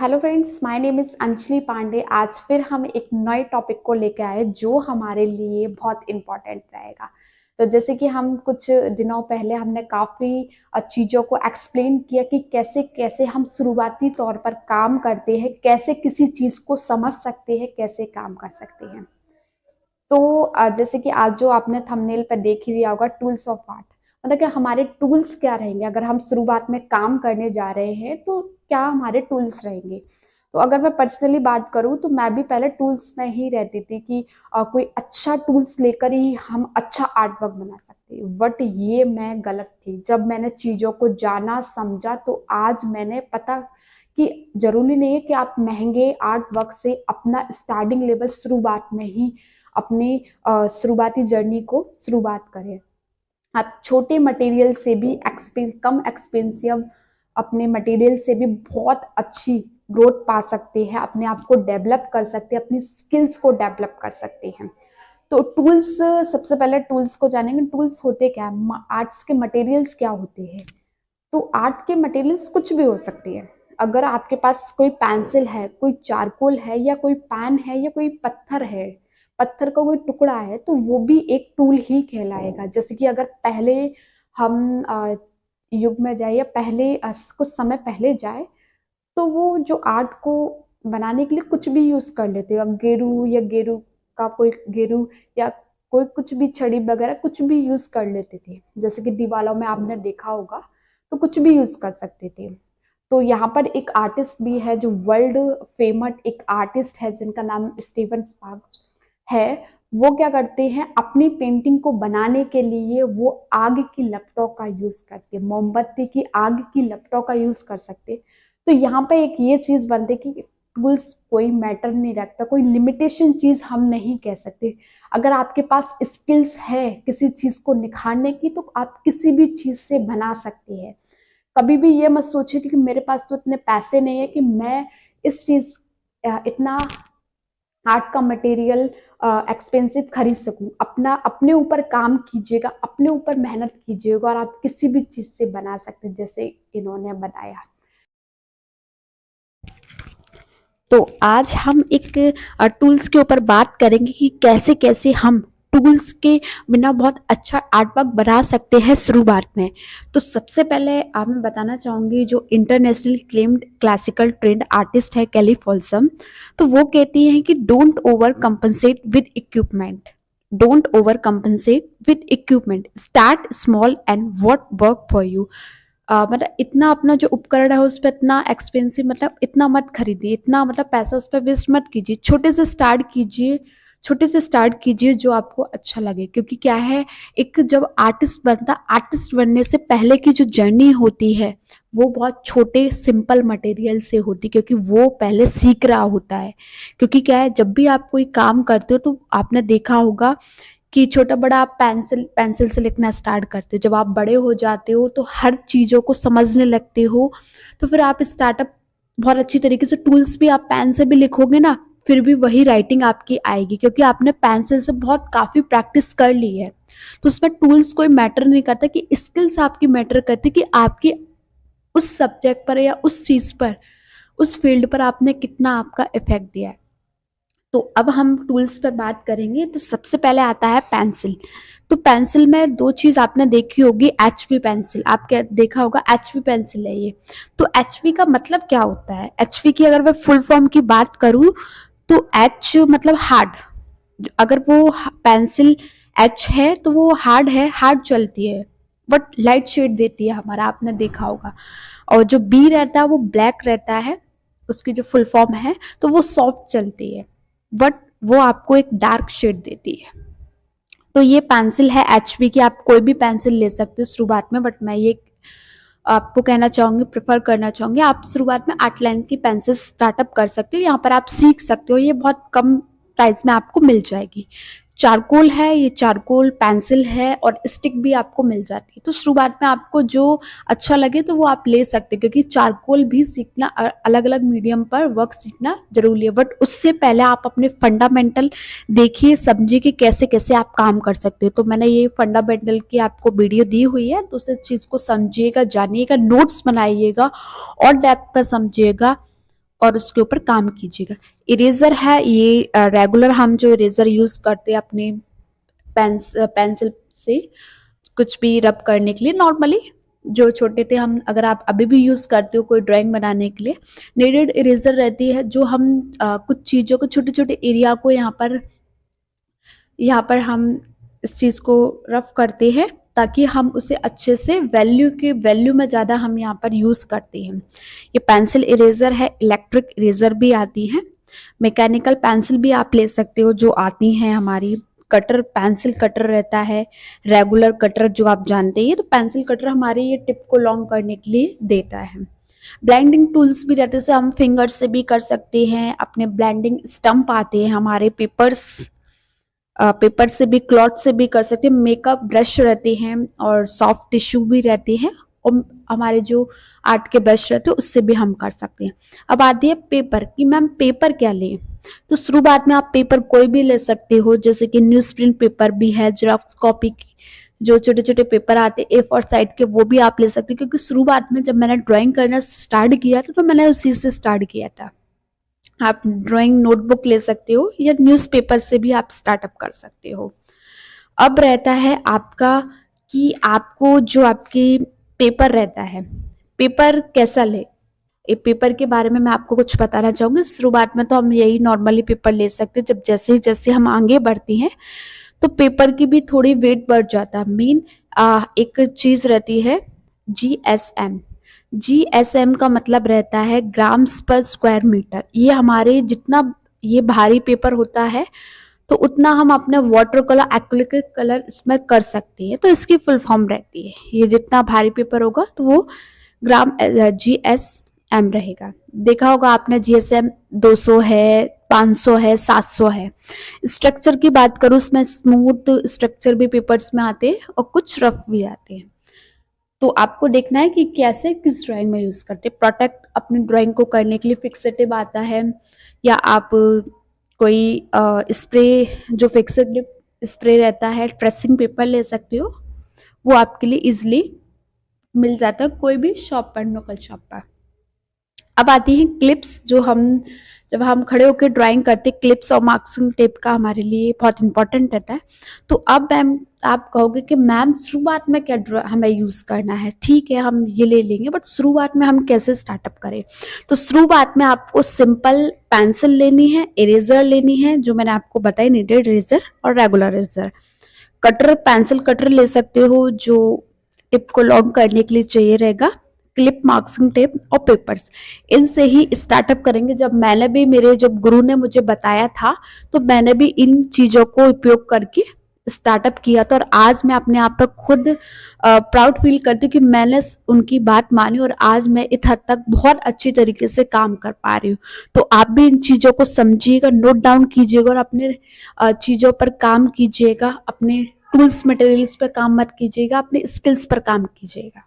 Hello friends, my name is Anjali Pandey. आज फिर हम एक नए टॉपिक को लेके आए जो हमारे लिए बहुत इम्पोर्टेंट रहेगा। तो जैसे कि हम कुछ दिनों पहले हमने काफ़ी चीज़ों को एक्सप्लेन किया कि कैसे-कैसे हम शुरुआती तौर पर काम करते हैं, कैसे किसी चीज़ को समझ सकते हैं, कैसे काम कर सकते हैं। तो जैसे कि आज जो आपने थंबनेल पे देख ही लिया होगा, टूल्स ऑफ आर्ट। मतलब कि हमारे टूल्स क्या रहेंगे अगर हम शुरुआत में काम करने जा रहे हैं, तो क्या हमारे टूल्स रहेंगे। तो अगर मैं पर्सनली बात करूँ तो मैं भी पहले टूल्स में ही रहती थी कि कोई अच्छा टूल्स लेकर ही हम अच्छा आर्ट वर्क बना सकते हैं, बट ये मैं गलत थी। जब मैंने चीज़ों को जाना समझा तो आज मैंने पता कि जरूरी नहीं है कि आप महंगे आर्ट वर्क से अपना स्टार्टिंग लेवल शुरुआत में ही अपनी शुरुआती जर्नी को शुरुआत करें। आप छोटे मटेरियल से भी कम एक्सपेंसिव अपने मटेरियल से भी बहुत अच्छी ग्रोथ पा सकते हैं, अपने आप को डेवलप कर सकते हैं, अपनी स्किल्स को डेवलप कर सकते हैं। तो टूल्स, सबसे पहले टूल्स को जानेंगे। टूल्स होते क्या है, आर्ट्स के मटेरियल्स क्या होते हैं। तो आर्ट के मटेरियल्स कुछ भी हो सकते हैं। अगर आपके पास कोई पेंसिल है, कोई चारकोल है, या कोई पेन है, या कोई पत्थर है, पत्थर का कोई टुकड़ा है, तो वो भी एक टूल ही कहलाएगा। जैसे कि अगर पहले हम युग में जाए, या पहले कुछ समय पहले जाए, तो वो जो आर्ट को बनाने के लिए कुछ भी यूज कर लेते हैं। अब गेरू, या गेरू का कोई गेरू, या कोई कुछ भी छड़ी वगैरह कुछ भी यूज कर लेते थे। जैसे कि दीवारों में आपने देखा होगा, तो कुछ भी यूज कर सकते थे। तो यहाँ पर एक आर्टिस्ट भी है जो वर्ल्ड फेमस एक आर्टिस्ट है, जिनका नाम स्टीवन स्पार्क्स है। वो क्या करते हैं, अपनी पेंटिंग को बनाने के लिए वो आग की लपटों का यूज करते, मोमबत्ती की आग की लपटों का यूज कर सकते। तो यहाँ पे एक ये चीज बनती कि टूल्स कोई मैटर नहीं रखता, कोई लिमिटेशन चीज हम नहीं कह सकते। अगर आपके पास स्किल्स है किसी चीज को निखारने की, तो आप किसी भी चीज से बना सकते हैं। कभी भी ये मत सोचिए कि मेरे पास तो इतने पैसे नहीं है कि मैं इस चीज इतना आर्ट का मटेरियल एक्सपेंसिव खरीद सकूं। अपने ऊपर काम कीजिएगा, अपने ऊपर मेहनत कीजिएगा, और आप किसी भी चीज से बना सकते हैं जैसे इन्होंने बनाया। तो आज हम एक टूल्स के ऊपर बात करेंगे कि कैसे कैसे हम टूल्स के बिना बहुत अच्छा आर्ट वर्क बना सकते हैं शुरुआत में। तो सबसे पहले आप मैं बताना चाहूंगी, जो international claimed classical trend artist है केली फॉल्सम, तो वो कहती हैं कि don't over compensate with equipment, don't over compensate with equipment, start small and what work for you. मतलब इतना अपना जो उपकरण है उस पर इतना एक्सपेंसिव, मतलब इतना मत खरीदिए, इतना मतलब पैसा उस पर वेस्ट मत कीजिए। छोटे से स्टार्ट कीजिए, छोटे से स्टार्ट कीजिए जो आपको अच्छा लगे। क्योंकि क्या है, एक जब आर्टिस्ट बनता, आर्टिस्ट बनने से पहले की जो जर्नी होती है वो बहुत छोटे सिंपल मटेरियल से होती, क्योंकि वो पहले सीख रहा होता है। क्योंकि क्या है, जब भी आप कोई काम करते हो तो आपने देखा होगा कि छोटा बड़ा आप पेंसिल पेंसिल से लिखना स्टार्ट करते हो। जब आप बड़े हो जाते हो तो हर चीज़ों को समझने लगते हो, तो फिर आप स्टार्टअप बहुत अच्छी तरीके से, टूल्स भी आप पेन से भी लिखोगे ना, फिर भी वही राइटिंग आपकी आएगी, क्योंकि आपने पेंसिल से बहुत काफ़ी प्रैक्टिस कर ली है। तो उसमें टूल्स कोई मैटर नहीं करता, कि स्किल्स आपकी मैटर करती कि आपकी उस सब्जेक्ट पर या उस चीज़ पर, उस फील्ड पर आपने कितना आपका इफेक्ट दिया है। तो अब हम टूल्स पर बात करेंगे। तो सबसे पहले आता है पेंसिल। तो पेंसिल में दो चीज आपने देखी होगी, एचबी पेंसिल, आप क्या देखा होगा, एचबी पेंसिल है ये। तो एचबी का मतलब क्या होता है, एचबी की अगर मैं फुल फॉर्म की बात करूं, तो एच मतलब हार्ड। अगर वो पेंसिल एच है तो वो हार्ड है, हार्ड चलती है, बट लाइट शेड देती है हमारा, आपने देखा होगा। और जो बी रहता है वो ब्लैक रहता है, उसकी जो फुल फॉर्म है, तो वो सॉफ्ट चलती है, बट वो आपको एक डार्क शेड देती है। तो ये पेंसिल है एचबी की। आप कोई भी पेंसिल ले सकते हो शुरुआत में, बट मैं ये आपको कहना चाहूंगी, प्रेफर करना चाहूंगी, आप शुरुआत में 8 लाइन की पेंसिल स्टार्टअप कर सकते हो। यहाँ पर आप सीख सकते हो, ये बहुत कम प्राइस में आपको मिल जाएगी। चारकोल है, ये चारकोल पेंसिल है, और स्टिक भी आपको मिल जाती है। तो शुरुआत में आपको जो अच्छा लगे तो वो आप ले सकते हैं, क्योंकि चारकोल भी सीखना, अलग अलग मीडियम पर वर्क सीखना जरूरी है, बट उससे पहले आप अपने फंडामेंटल देखिए, समझिए कि कैसे कैसे आप काम कर सकते हो। तो मैंने ये फंडामेंटल की आपको वीडियो दी हुई है, तो उस चीज़ को समझिएगा, जानिएगा, नोट्स बनाइएगा और डेप्थ में समझिएगा, और उसके ऊपर काम कीजिएगा। इरेजर है ये रेगुलर हम जो इरेजर यूज करते हैं अपने पेंसिल से कुछ भी रब करने के लिए, नॉर्मली जो छोटे थे हम, अगर आप अभी भी यूज करते हो कोई ड्राइंग बनाने के लिए, नीडेड इरेजर रहती है जो हम कुछ चीजों को, छोटे छोटे एरिया को यहाँ पर हम इस चीज को रफ करते हैं ताकि हम उसे अच्छे से वैल्यू में ज्यादा हम यहाँ पर यूज करते हैं। ये पेंसिल इरेजर है, इलेक्ट्रिक इरेजर भी आती है, मैकेनिकल पेंसिल भी आप ले सकते हो जो आती हैं हमारी, कटर, पेंसिल कटर रहता है, रेगुलर कटर जो आप जानते हैं, तो पेंसिल कटर हमारे ये टिप को लॉन्ग करने के लिए देता है। ब्लेंडिंग टूल्स भी रहते हैं, हम फिंगर से भी कर सकते हैं, अपने ब्लेंडिंग स्टम्प आते हैं हमारे, पेपर से भी, क्लॉथ से भी कर सकते हैं, मेकअप ब्रश रहते हैं और सॉफ्ट टिश्यू भी रहते हैं, और हमारे जो आर्ट के ब्रश रहते हैं उससे भी हम कर सकते हैं। अब आती है पेपर कि मैम पेपर क्या लें, तो शुरुआत में आप पेपर कोई भी ले सकते हो, जैसे कि न्यूज प्रिंट पेपर भी है, जेरॉक्स कॉपी की जो छोटे छोटे पेपर आते हैं A4 साइज के, वो भी आप ले सकते हो, क्योंकि शुरुआत में जब मैंने ड्राइंग करना स्टार्ट किया था तो मैंने उसी से स्टार्ट किया था। आप ड्राइंग नोटबुक ले सकते हो या न्यूज़पेपर से भी आप स्टार्टअप कर सकते हो। अब रहता है आपका कि आपको जो आपकी पेपर रहता है, पेपर कैसा ले, पेपर के बारे में मैं आपको कुछ बताना चाहूंगी। शुरुआत में तो हम यही नॉर्मली पेपर ले सकते हैं, जब जैसे जैसे हम आगे बढ़ती हैं तो पेपर की भी थोड़ी वेट बढ़ जाता है। मेन एक चीज रहती है GSM। GSM का मतलब रहता है ग्राम्स पर स्क्वायर मीटर। ये हमारे जितना ये भारी पेपर होता है तो उतना हम अपने वाटर कलर, एक्रिलिक कलर इसमें कर सकते हैं, तो इसकी फुल फॉर्म रहती है, ये जितना भारी पेपर होगा तो वो ग्राम GSM रहेगा। देखा होगा आपने GSM 200 है, 500 है, 700 है। स्ट्रक्चर की बात करूँ, इसमें स्मूथ स्ट्रक्चर भी पेपर्स में आते हैं और कुछ रफ भी आते हैं, तो आपको देखना है कि कैसे किस ड्राइंग में यूज करते हैं। प्रोटेक्ट अपनी ड्राइंग को करने के लिए फिक्सेटिव आता है, या आप कोई स्प्रे, जो फिक्सेटिव स्प्रे रहता है, ट्रेसिंग पेपर ले सकते हो, वो आपके लिए इजिली मिल जाता है कोई भी शॉप पर, लोकल शॉप पर। अब आती हैं क्लिप्स, जो हम जब हम खड़े होकर ड्राइंग करते, क्लिप्स और मार्किंग टेप का हमारे लिए बहुत इंपॉर्टेंट रहता है। तो अब मैम आप कहोगे कि मैम शुरुआत में क्या हमें यूज करना है, ठीक है हम ये ले लेंगे, बट शुरुआत में हम कैसे स्टार्टअप करें। तो शुरुआत में आपको सिंपल पेंसिल लेनी है, इरेजर लेनी है जो मैंने आपको बताई, नीडेड इरेजर और regular eraser, cutter, pencil cutter ले सकते हो जो टिप को लॉन्ग करने के लिए चाहिए रहेगा, क्लिप, मार्किंग टेप और पेपर्स, इनसे ही स्टार्टअप करेंगे। जब मैंने भी, मेरे जब गुरु ने मुझे बताया था तो मैंने भी इन चीजों को उपयोग करके स्टार्टअप किया था, और आज मैं अपने आप पर खुद प्राउड फील करती हूँ कि मैंने उनकी बात मानी और आज मैं इस हद तक बहुत अच्छी तरीके से काम कर पा रही हूँ। तो आप भी इन चीजों को समझिएगा, नोट डाउन कीजिएगा और अपने चीजों पर काम कीजिएगा, अपने टूल्स मटेरियल्स पर काम मत कीजिएगा, अपने स्किल्स पर काम कीजिएगा।